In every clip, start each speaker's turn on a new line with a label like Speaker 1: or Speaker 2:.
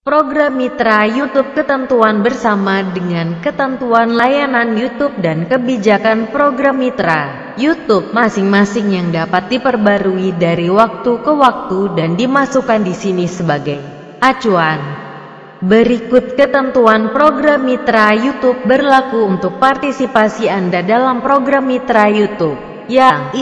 Speaker 1: Program Mitra YouTube ketentuan bersama dengan ketentuan layanan YouTube dan kebijakan program Mitra YouTube masing-masing yang dapat diperbarui dari waktu ke waktu dan dimasukkan di sini sebagai acuan. Berikut ketentuan program Mitra YouTube berlaku untuk partisipasi Anda dalam program Mitra YouTube yang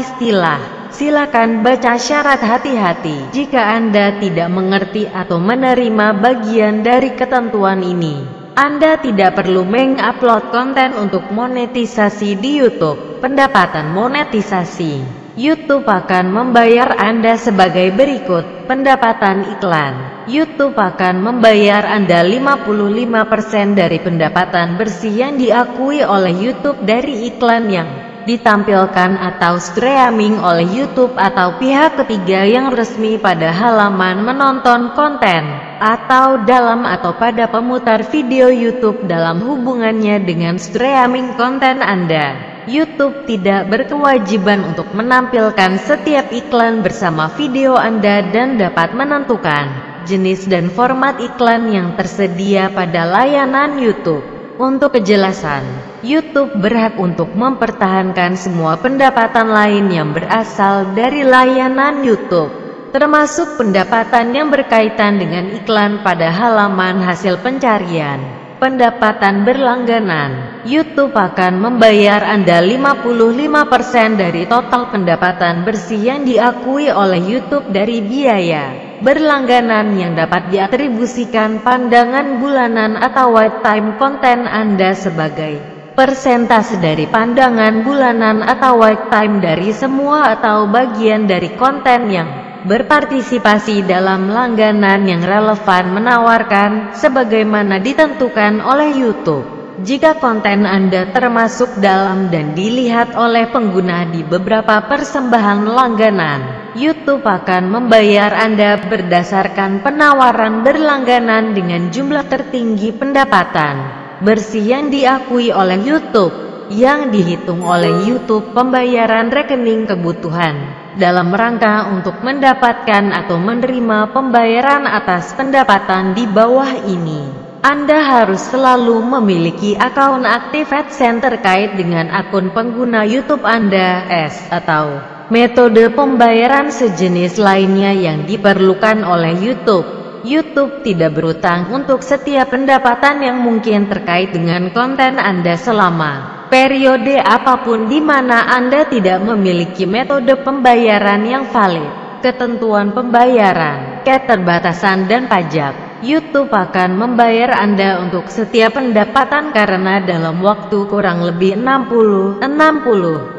Speaker 1: silakan baca syarat hati-hati jika Anda tidak mengerti atau menerima bagian dari ketentuan ini. Anda tidak perlu mengupload konten untuk monetisasi di YouTube. Pendapatan monetisasi YouTube akan membayar Anda sebagai berikut. Pendapatan iklan YouTube akan membayar Anda 55% dari pendapatan bersih yang diakui oleh YouTube dari iklan yang ditampilkan atau streaming oleh YouTube atau pihak ketiga yang resmi pada halaman menonton konten, atau dalam atau pada pemutar video YouTube dalam hubungannya dengan streaming konten Anda. YouTube tidak berkewajiban untuk menampilkan setiap iklan bersama video Anda dan dapat menentukan jenis dan format iklan yang tersedia pada layanan YouTube. Untuk kejelasan, YouTube berhak untuk mempertahankan semua pendapatan lain yang berasal dari layanan YouTube, termasuk pendapatan yang berkaitan dengan iklan pada halaman hasil pencarian. Pendapatan berlangganan YouTube akan membayar Anda 55% dari total pendapatan bersih yang diakui oleh YouTube dari biaya berlangganan yang dapat diatribusikan pandangan bulanan atau watch time konten Anda sebagai persentase dari pandangan bulanan atau watch time dari semua atau bagian dari konten yang berpartisipasi dalam langganan yang relevan menawarkan sebagaimana ditentukan oleh YouTube. Jika konten Anda termasuk dalam dan dilihat oleh pengguna di beberapa persembahan langganan, YouTube akan membayar Anda berdasarkan penawaran berlangganan dengan jumlah tertinggi pendapatan bersih yang diakui oleh YouTube, yang dihitung oleh YouTube pembayaran rekening kebutuhan, dalam rangka untuk mendapatkan atau menerima pembayaran atas pendapatan di bawah ini. Anda harus selalu memiliki akun aktif AdSense terkait dengan akun pengguna YouTube Anda, atau metode pembayaran sejenis lainnya yang diperlukan oleh YouTube. YouTube tidak berutang untuk setiap pendapatan yang mungkin terkait dengan konten Anda selama periode apapun di mana Anda tidak memiliki metode pembayaran yang valid. Ketentuan pembayaran, keterbatasan dan pajak. YouTube akan membayar Anda untuk setiap pendapatan karena dalam waktu kurang lebih 60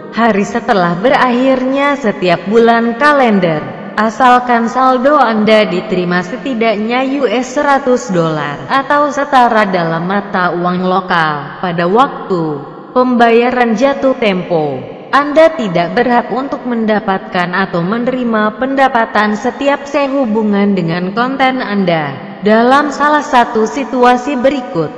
Speaker 1: hari setelah berakhirnya setiap bulan kalender, asalkan saldo Anda diterima setidaknya $100 atau setara dalam mata uang lokal pada waktu pembayaran jatuh tempo. Anda tidak berhak untuk mendapatkan atau menerima pendapatan setiap sehubungan dengan konten Anda dalam salah satu situasi berikut.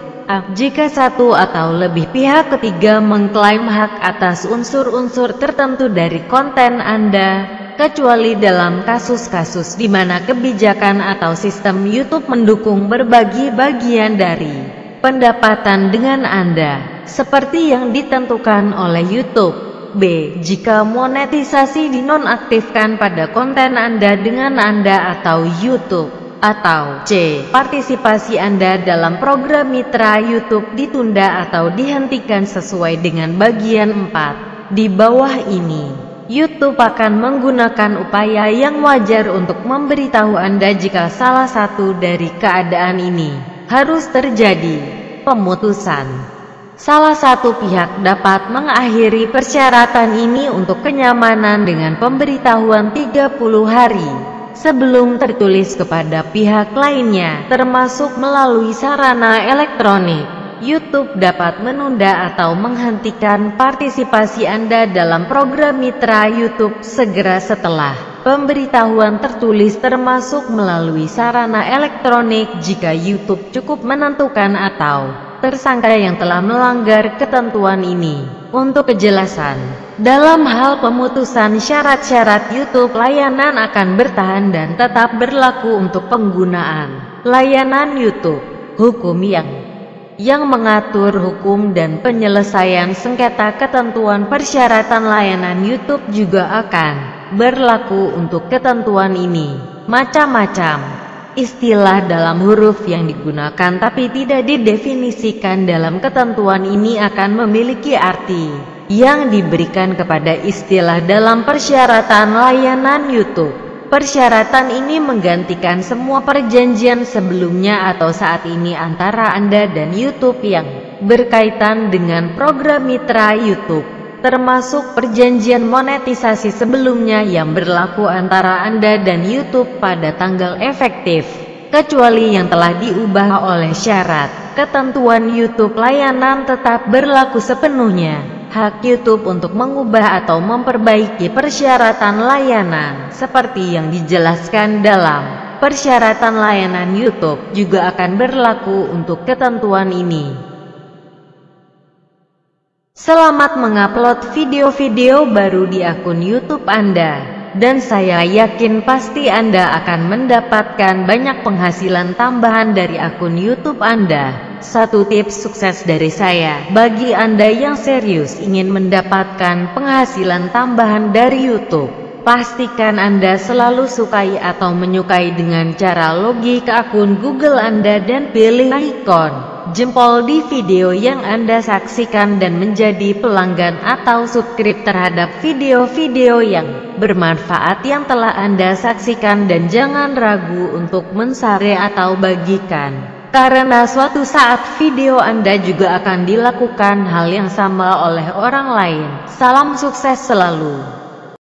Speaker 1: Jika satu atau lebih pihak ketiga mengklaim hak atas unsur-unsur tertentu dari konten Anda, kecuali dalam kasus-kasus di mana kebijakan atau sistem YouTube mendukung berbagi bagian dari pendapatan dengan Anda, seperti yang ditentukan oleh YouTube. B. Jika monetisasi dinonaktifkan pada konten Anda dengan Anda atau YouTube. Atau C. Partisipasi Anda dalam program Mitra YouTube ditunda atau dihentikan sesuai dengan bagian 4 di bawah ini. YouTube akan menggunakan upaya yang wajar untuk memberitahu Anda jika salah satu dari keadaan ini harus terjadi. Pemutusan. Salah satu pihak dapat mengakhiri persyaratan ini untuk kenyamanan dengan pemberitahuan 30 hari sebelum tertulis kepada pihak lainnya, termasuk melalui sarana elektronik. YouTube dapat menunda atau menghentikan partisipasi Anda dalam program Mitra YouTube segera setelah pemberitahuan tertulis, termasuk melalui sarana elektronik jika YouTube cukup menentukan atau tersangka yang telah melanggar ketentuan ini. Untuk kejelasan, dalam hal pemutusan syarat-syarat YouTube, layanan akan bertahan dan tetap berlaku untuk penggunaan layanan YouTube. Hukum yang mengatur hukum dan penyelesaian sengketa ketentuan persyaratan layanan YouTube juga akan berlaku untuk ketentuan ini. Macam-macam istilah dalam huruf yang digunakan tapi tidak didefinisikan dalam ketentuan ini akan memiliki arti yang diberikan kepada istilah dalam persyaratan layanan YouTube. Persyaratan ini menggantikan semua perjanjian sebelumnya atau saat ini antara Anda dan YouTube yang berkaitan dengan program mitra YouTube, termasuk perjanjian monetisasi sebelumnya yang berlaku antara Anda dan YouTube pada tanggal efektif, kecuali yang telah diubah oleh syarat. Ketentuan YouTube layanan tetap berlaku sepenuhnya. Hak YouTube untuk mengubah atau memperbaiki persyaratan layanan, seperti yang dijelaskan dalam persyaratan layanan YouTube, juga akan berlaku untuk ketentuan ini. Selamat mengupload video-video baru di akun YouTube Anda, dan saya yakin pasti Anda akan mendapatkan banyak penghasilan tambahan dari akun YouTube Anda. Satu tips sukses dari saya, bagi Anda yang serius ingin mendapatkan penghasilan tambahan dari YouTube, pastikan Anda selalu sukai atau menyukai dengan cara login ke akun Google Anda dan pilih ikon jempol di video yang Anda saksikan dan menjadi pelanggan atau subscribe terhadap video-video yang bermanfaat yang telah Anda saksikan, dan jangan ragu untuk men-share atau bagikan, karena suatu saat video Anda juga akan dilakukan hal yang sama oleh orang lain. Salam sukses selalu.